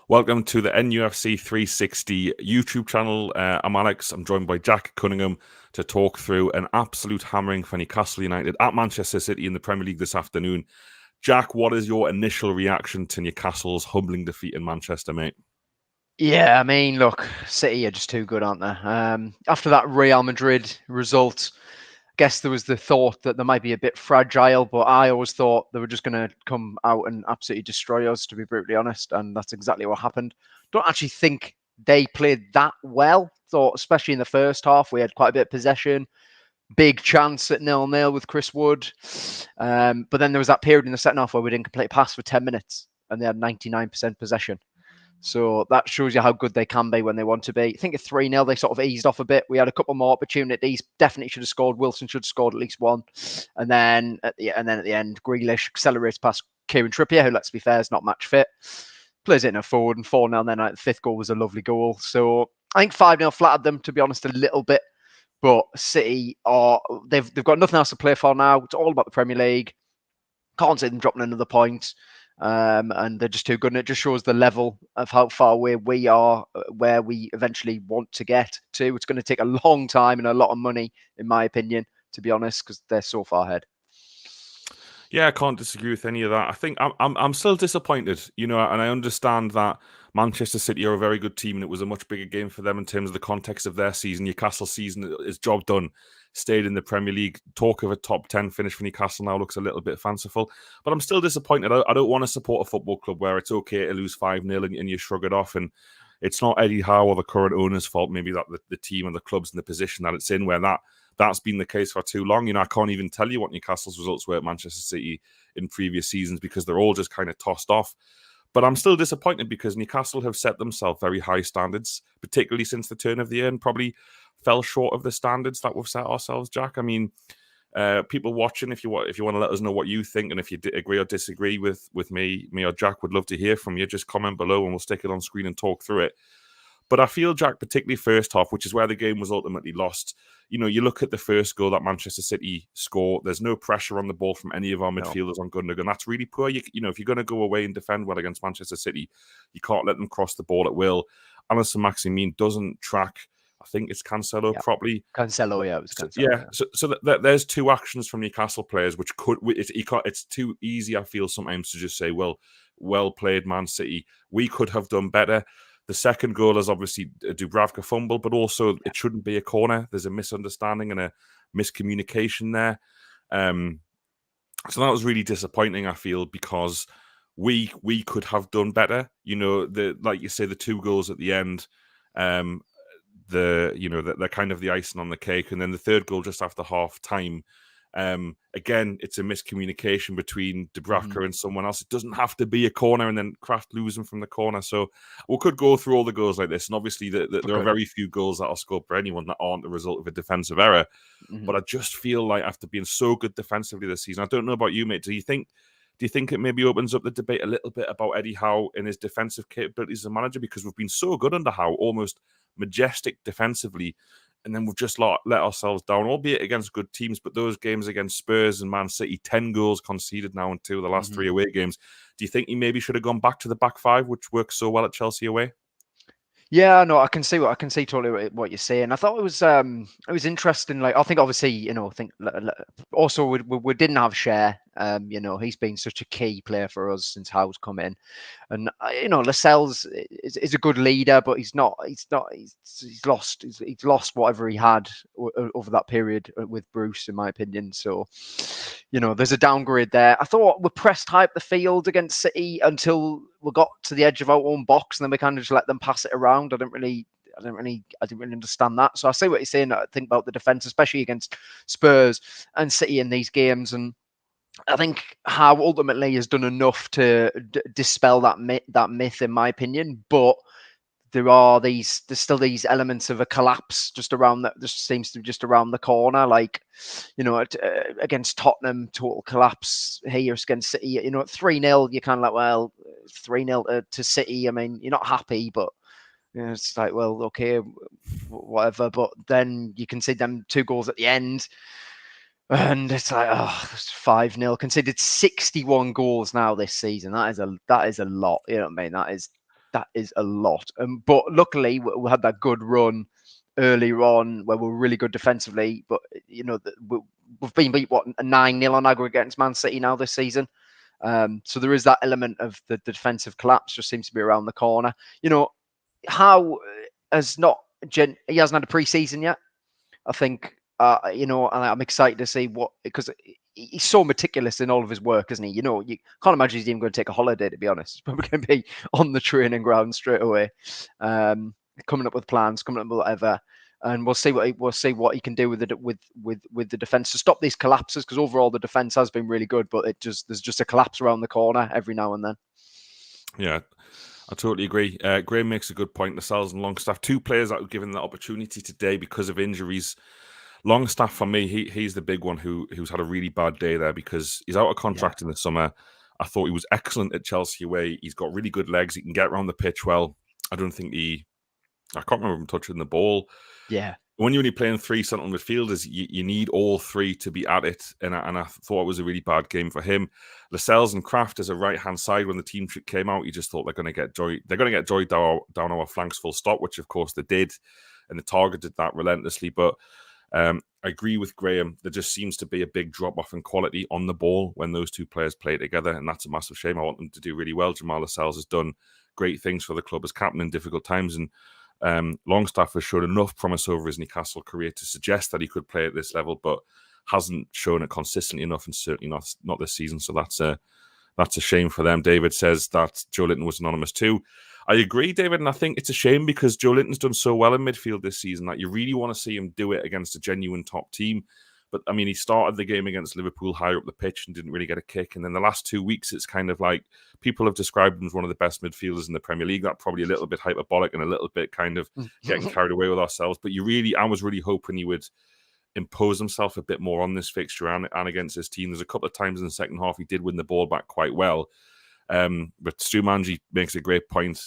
Welcome to the NUFC 360 YouTube channel. I'm Alex. I'm joined by Jack Cunningham to talk through an absolute hammering for Newcastle United at Manchester City in the Premier League this afternoon. Jack, what is your initial reaction to Newcastle's humbling defeat in Manchester, mate? Yeah, I mean, look, City are just too good, aren't they? After that Real Madrid result, I guess there was the thought that they might be a bit fragile, but I always thought they were just going to come out and absolutely destroy us, to be brutally honest, and that's exactly what happened. Don't actually think they played that well. Thought, especially in the first half, we had quite a bit of possession, big chance at 0-0 with Chris Wood, but then there was that period in the second half where we didn't complete a pass for 10 minutes, and they had 99% possession. So that shows you how good they can be when they want to be. I think at 3-0, they sort of eased off a bit. We had a couple more opportunities. Definitely should have scored. Wilson should have scored at least one. And then at the end, Grealish accelerates past Kieran Trippier, who, let's be fair, is not match fit. Plays it in a forward and 4-0. And then the fifth goal was a lovely goal. So I think 5-0 flattered them, to be honest, a little bit. But City they've got nothing else to play for now. It's all about the Premier League. Can't see them dropping another point. And they're just too good. And it just shows the level of how far away we are, where we eventually want to get to. It's going to take a long time and a lot of money, in my opinion, to be honest, because they're so far ahead. Yeah, I can't disagree with any of that. I think I'm still disappointed, and I understand that Manchester City are a very good team and it was a much bigger game for them in terms of the context of their season. Newcastle season is job done, stayed in the Premier League. Talk of a top 10 finish for Newcastle now looks a little bit fanciful, but I'm still disappointed. I don't want to support a football club where it's okay to lose 5-0 and you shrug it off. And it's not Eddie Howe or the current owner's fault, maybe that the team and the club's in the position that it's in where that's been the case for too long. I can't even tell you what Newcastle's results were at Manchester City in previous seasons because they're all just kind of tossed off. But I'm still disappointed because Newcastle have set themselves very high standards, particularly since the turn of the year, and probably fell short of the standards that we've set ourselves, Jack. I mean, people watching, if you want to let us know what you think, and if you agree or disagree with me or Jack, would love to hear from you. Just comment below and we'll stick it on screen and talk through it. But I feel, Jack, particularly first half, which is where the game was ultimately lost. You look at the first goal that Manchester City score, there's no pressure on the ball from any of our midfielders on Gundogan. That's really poor. If you're going to go away and defend well against Manchester City, you can't let them cross the ball at will. Alisson Maximin doesn't track, I think it's Cancelo properly. Cancelo, yeah, it was Cancelo. So there's two actions from Newcastle players, which it's too easy, I feel, sometimes to just say, well played, Man City. We could have done better. The second goal is obviously a Dubravka fumble, but also it shouldn't be a corner. There's a misunderstanding and a miscommunication there. So that was really disappointing, I feel, because we could have done better. Like you say, the two goals at the end, they're kind of the icing on the cake, and then the third goal just after half time. Again, it's a miscommunication between Dubravka and someone else. It doesn't have to be a corner and then Kraft losing from the corner. So we could go through all the goals like this. And obviously there are very few goals that are scored for anyone that aren't the result of a defensive error. But I just feel like after being so good defensively this season, I don't know about you, mate. Do you think it maybe opens up the debate a little bit about Eddie Howe and his defensive capabilities as a manager? Because we've been so good under Howe, almost majestic defensively. And then we've just let ourselves down, albeit against good teams. But those games against Spurs and Man City, 10 goals conceded now in 2 of the last 3 away games. Do you think he maybe should have gone back to the back 5, which works so well at Chelsea away? Yeah, no, I can see totally what you're saying. I thought it was interesting. Like, I think obviously, I think also we didn't have Cher. He's been such a key player for us since Howe's come in, and Lascelles is a good leader, but he's lost whatever he had over that period with Bruce, in my opinion. So, there's a downgrade there. I thought we pressed high up the field against City until we got to the edge of our own box, and then we kind of just let them pass it around. I didn't really understand that. So I see what you're saying. I think about the defense, especially against Spurs and City in these games, and I think Howe ultimately has done enough to dispel that myth, in my opinion. But there's still these elements of a collapse just seems to be just around the corner. Like, against Tottenham, total collapse here against City. At 3-0, you're kind of like, well, 3-0 to City. I mean, you're not happy, but it's like, well, okay, whatever. But then you can see them 2 goals at the end. And it's like, 5-0. Conceded 61 goals now this season. That is a lot. You know what I mean? That is That is a lot. But luckily, we had that good run earlier on where we were really good defensively. But we've been beat 9-0 on aggregate against Man City now this season. So there is that element of the defensive collapse just seems to be around the corner. Howe has not he hasn't had a pre-season yet. I think and I'm excited to see because he's so meticulous in all of his work, isn't he? You can't imagine he's even going to take a holiday, to be honest. He's probably going to be on the training ground straight away, coming up with plans, coming up with whatever. And we'll see what he can do with the defense to stop these collapses, because overall the defense has been really good, but there's just a collapse around the corner every now and then. Yeah, I totally agree. Graham makes a good point. Lascelles and Longstaff, two players that were given the opportunity today because of injuries. Longstaff, for me, he's the big one who's had a really bad day there because he's out of contract in the summer. I thought he was excellent at Chelsea away. He's got really good legs. He can get around the pitch well. I don't think I can't remember him touching the ball. Yeah. When you're only playing three central midfielders, you need all three to be at it. And I thought it was a really bad game for him. Lascelles and Kraft as a right-hand side, when the team sheet came out, you just thought they're going to get joy. They're going to get joy down our flanks full stop, which of course they did. And they targeted that relentlessly. But I agree with Graham. There just seems to be a big drop-off in quality on the ball when those two players play together. And that's a massive shame. I want them to do really well. Jamal Lascelles has done great things for the club as captain in difficult times. And Longstaff has shown enough promise over his Newcastle career to suggest that he could play at this level, but hasn't shown it consistently enough, and certainly not this season. So that's a shame for them. David says that Joe Linton was anonymous too. I agree, David, and I think it's a shame because Joe Linton's done so well in midfield this season that you really want to see him do it against a genuine top team. But, I mean, he started the game against Liverpool higher up the pitch and didn't really get a kick. And then the last 2 weeks, it's kind of like people have described him as one of the best midfielders in the Premier League. That's probably a little bit hyperbolic and a little bit kind of getting carried away with ourselves. But I was really hoping he would impose himself a bit more on this fixture and against his team. There's a couple of times in the second half he did win the ball back quite well. But Stu Manji makes a great point.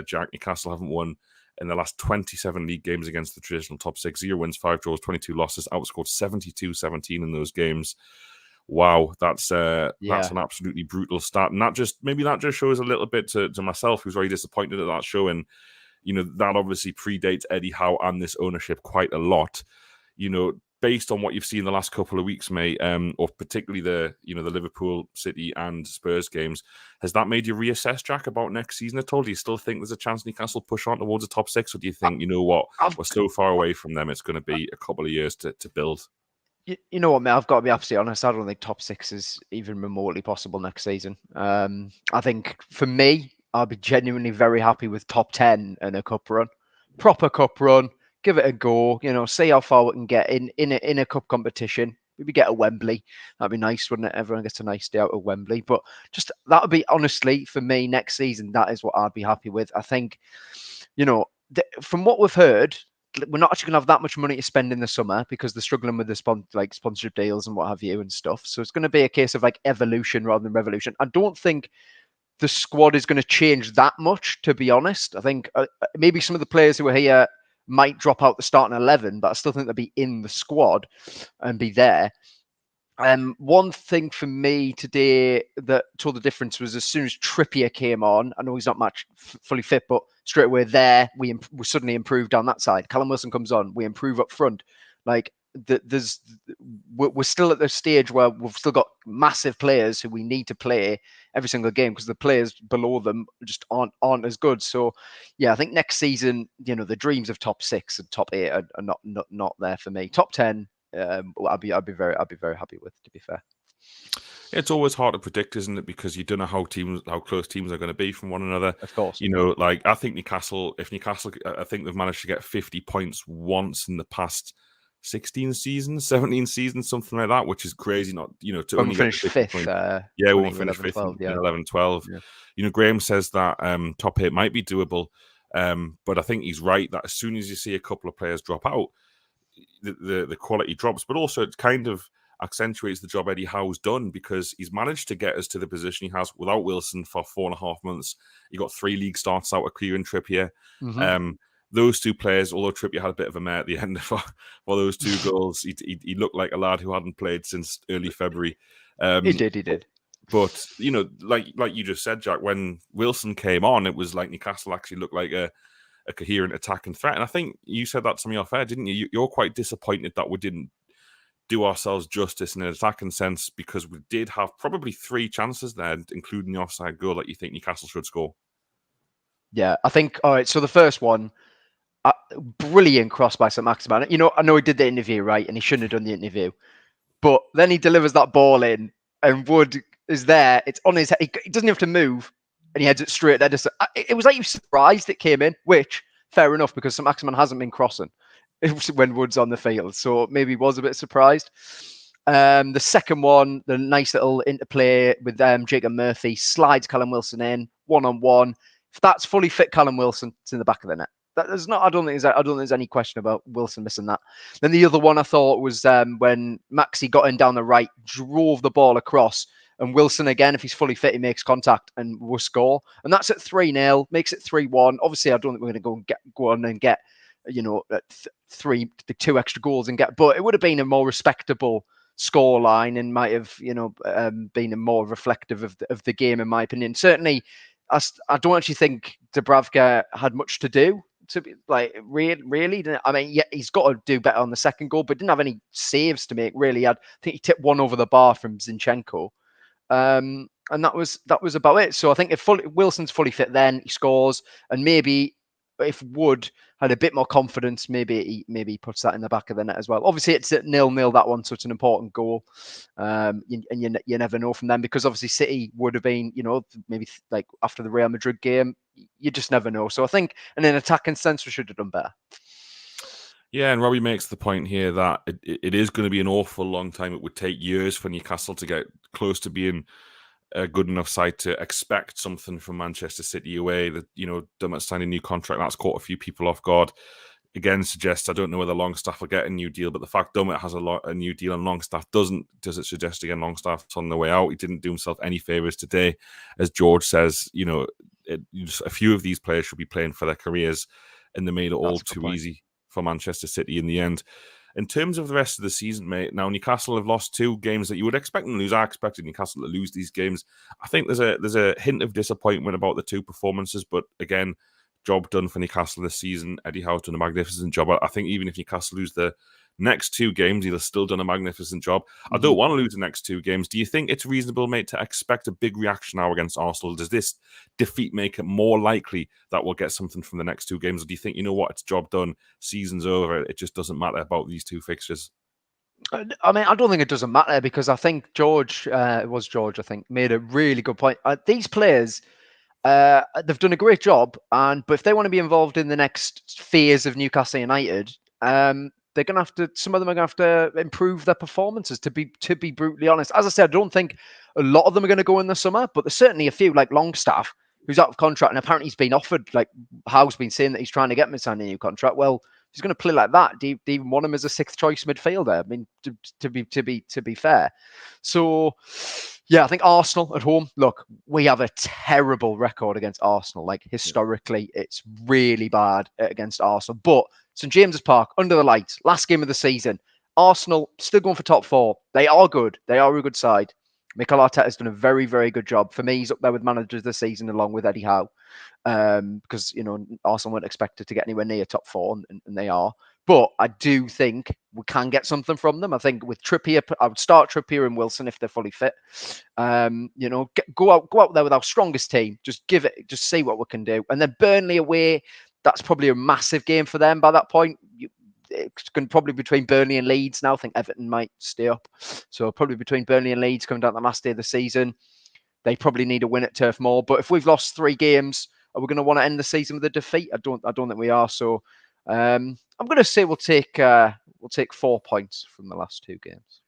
Jack, Newcastle haven't won in the last 27 league games against the traditional top six. 0 wins, 5 draws, 22 losses, outscored 72-17 in those games. Wow, that's an absolutely brutal stat. And that just shows a little bit to myself, who's very disappointed at that show. And, that obviously predates Eddie Howe and this ownership quite a lot. Based on what you've seen the last couple of weeks, mate, or particularly the Liverpool, City and Spurs games, has that made you reassess, Jack, about next season at all? Do you still think there's a chance Newcastle push on towards the top six, or do you think, we're so far away from them, it's going to be a couple of years to build? You know what, mate? I've got to be absolutely honest. I don't think top six is even remotely possible next season. I think for me, I'll be genuinely very happy with top 10 and a cup run, proper cup run. Give it a go, see how far we can get in a cup competition. Maybe get a Wembley. That'd be nice, wouldn't it? Everyone gets a nice day out of Wembley. But just that would be, honestly, for me, next season, that is what I'd be happy with. I think, from what we've heard, we're not actually going to have that much money to spend in the summer because they're struggling with the sponsorship deals and what have you and stuff. So it's going to be a case of evolution rather than revolution. I don't think the squad is going to change that much, to be honest. I think maybe some of the players who are here might drop out the starting 11, but I still think they'll be in the squad and be there. One thing for me today that told the difference was as soon as Trippier came on, I know he's not much fully fit, but straight away there, we suddenly improved down that side. Callum Wilson comes on, we improve up front. We're still at the stage where we've still got massive players who we need to play every single game because the players below them just aren't as good. So yeah, I think next season, the dreams of top 6 and top 8 are not there for me. Top 10, I'd be very happy with, to be fair. It's always hard to predict, isn't it? Because you don't know how close teams are going to be from one another. Of course. I think Newcastle, I think they've managed to get 50 points once in the past 16 seasons, 17 seasons, something like that, which is crazy. Not, to when only finish 5th. We won't finish 5th in 11-12. Yeah. Graham says that top 8 might be doable. But I think he's right that as soon as you see a couple of players drop out, the quality drops. But also it kind of accentuates the job Eddie Howe's done because he's managed to get us to the position he has without Wilson for 4.5 months. He got 3 league starts out of Kieran Trippier. Mm-hmm. Those two players, although Trippier had a bit of a mare at the end for those 2 goals, he looked like a lad who hadn't played since early February. He did. But, like you just said, Jack, when Wilson came on, it was like Newcastle actually looked like a coherent attacking threat. And I think you said that to me off air, didn't you? You're quite disappointed that we didn't do ourselves justice in an attacking sense, because we did have probably 3 chances there, including the offside goal, that you think Newcastle should score. Yeah, I think, all right, so the first one, brilliant cross by St. Maximin. I know he did the interview, right, and he shouldn't have done the interview. But then he delivers that ball in, and Wood is there. It's on his head. He doesn't have to move, and he heads it straight at Ederson. It was like you were surprised it came in, which, fair enough, because St. Maximin hasn't been crossing when Wood's on the field. So maybe he was a bit surprised. The second one, the nice little interplay with Jacob Murphy, slides Callum Wilson in, one-on-one. If that's fully fit Callum Wilson, it's in the back of the net. There's not. I don't think there's any question about Wilson missing that. Then the other one I thought was when Maxi got in down the right, drove the ball across, and Wilson again, if he's fully fit, he makes contact and will score. And that's at 3-0, makes it 3-1. Obviously, I don't think we're going to go on and get 2 extra goals and get, but it would have been a more respectable scoreline and might have been a more reflective of the game, in my opinion. Certainly, I don't actually think Dubravka had much to do. To be like really, I mean, yeah, he's got to do better on the second goal, but didn't have any saves to make. Really, I think he tipped one over the bar from Zinchenko, and that was about it. So I think if Wilson's fully fit, then he scores, and maybe if Wood had a bit more confidence, maybe he puts that in the back of the net as well. Obviously, it's at 0-0 that one, so it's an important goal, and you never know from them, because obviously City would have been, maybe like after the Real Madrid game. You just never know. So I think in an attacking sense, we should have done better. Yeah, and Robbie makes the point here that it is going to be an awful long time. It would take years for Newcastle to get close to being a good enough side to expect something from Manchester City away. That Dummett signed a new contract, that's caught a few people off guard. Again, suggests, I don't know whether Longstaff will get a new deal, but the fact Dummett has a new deal and Longstaff doesn't, does it suggest again Longstaff's on the way out? He didn't do himself any favours today. As George says, a few of these players should be playing for their careers, and they made it all too easy for Manchester City in the end. In terms of the rest of the season, mate, now Newcastle have lost 2 games that you would expect them to lose. I expected Newcastle to lose these games. I think there's a hint of disappointment about the 2 performances, but again, job done for Newcastle this season. Eddie Howe's done a magnificent job. I think even if Newcastle lose the next 2 games, he'll have still done a magnificent job. I don't want to lose the next 2 games. Do you think it's reasonable, mate, to expect a big reaction now against Arsenal? Does this defeat make it more likely that we'll get something from the next 2 games? Or do you think, it's job done, season's over, it just doesn't matter about these 2 fixtures? I mean, I don't think it doesn't matter, because I think George, made a really good point. These players, they've done a great job, but if they want to be involved in the next phase of Newcastle United, they're going to have to. Some of them are going to have to improve their performances. To be brutally honest, as I said, I don't think a lot of them are going to go in the summer, but there's certainly a few, like Longstaff, who's out of contract, and apparently he's been offered. Like Howe's been saying that he's trying to get him to sign a new contract. Well, if he's going to play like that, do you even want him as a 6th choice midfielder? I mean, to be fair. So, yeah, I think Arsenal at home. Look, we have a terrible record against Arsenal. Like historically, it's really bad against Arsenal. But St James's Park, under the lights, last game of the season. Arsenal still going for top 4. They are good. They are a good side. Mikel Arteta's done a very, very good job. For me, he's up there with managers this season, along with Eddie Howe. Because Arsenal weren't expected to get anywhere near top 4, and they are. But I do think we can get something from them. I think with Trippier, I would start Trippier and Wilson if they're fully fit. Go out there with our strongest team. Just see what we can do. And then Burnley away, that's probably a massive game for them by that point. It's going to probably between Burnley and Leeds now. I think Everton might stay up. So probably between Burnley and Leeds coming down the last day of the season. They probably need a win at Turf Moor. But if we've lost 3 games, are we going to want to end the season with a defeat? I don't think we are. So I'm going to say we'll take 4 points from the last 2 games.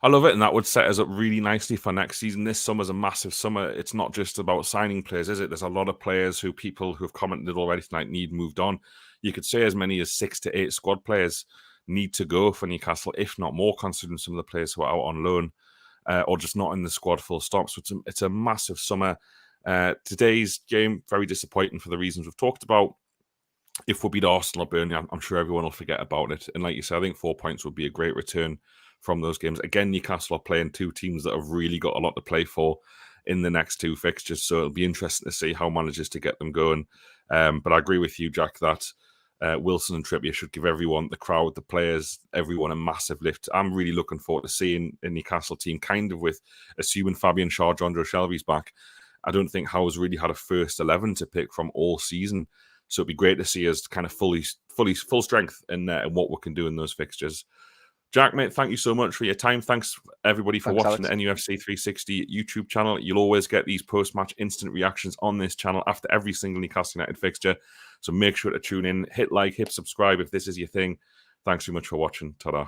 I love it, and that would set us up really nicely for next season. This summer's a massive summer. It's not just about signing players, is it? There's a lot of players who people who have commented already tonight need moved on. You could say as many as 6 to 8 squad players need to go for Newcastle, if not more, considering some of the players who are out on loan or just not in the squad full stop. So it's a massive summer. Today's game, very disappointing for the reasons we've talked about. If we beat Arsenal or Burnley, I'm sure everyone will forget about it. And like you said, I think 4 points would be a great return from those games. Again, Newcastle are playing two teams that have really got a lot to play for in the next two fixtures, so it'll be interesting to see how manages to get them going. But I agree with you, Jack, that Wilson and Trippier should give everyone, the crowd, the players, everyone a massive lift. I'm really looking forward to seeing a Newcastle team kind of with, assuming Fabian Schär, John Joe Shelby's back. I don't think Howe's really had a first 11 to pick from all season. So it'd be great to see us kind of full strength in what we can do in those fixtures. Jack, mate, thank you so much for your time. Thanks, everybody, for watching Alex. the NUFC 360 YouTube channel. You'll always get these post-match instant reactions on this channel after every single Newcastle United fixture. So make sure to tune in, hit like, hit subscribe if this is your thing. Thanks so much for watching. Ta-da.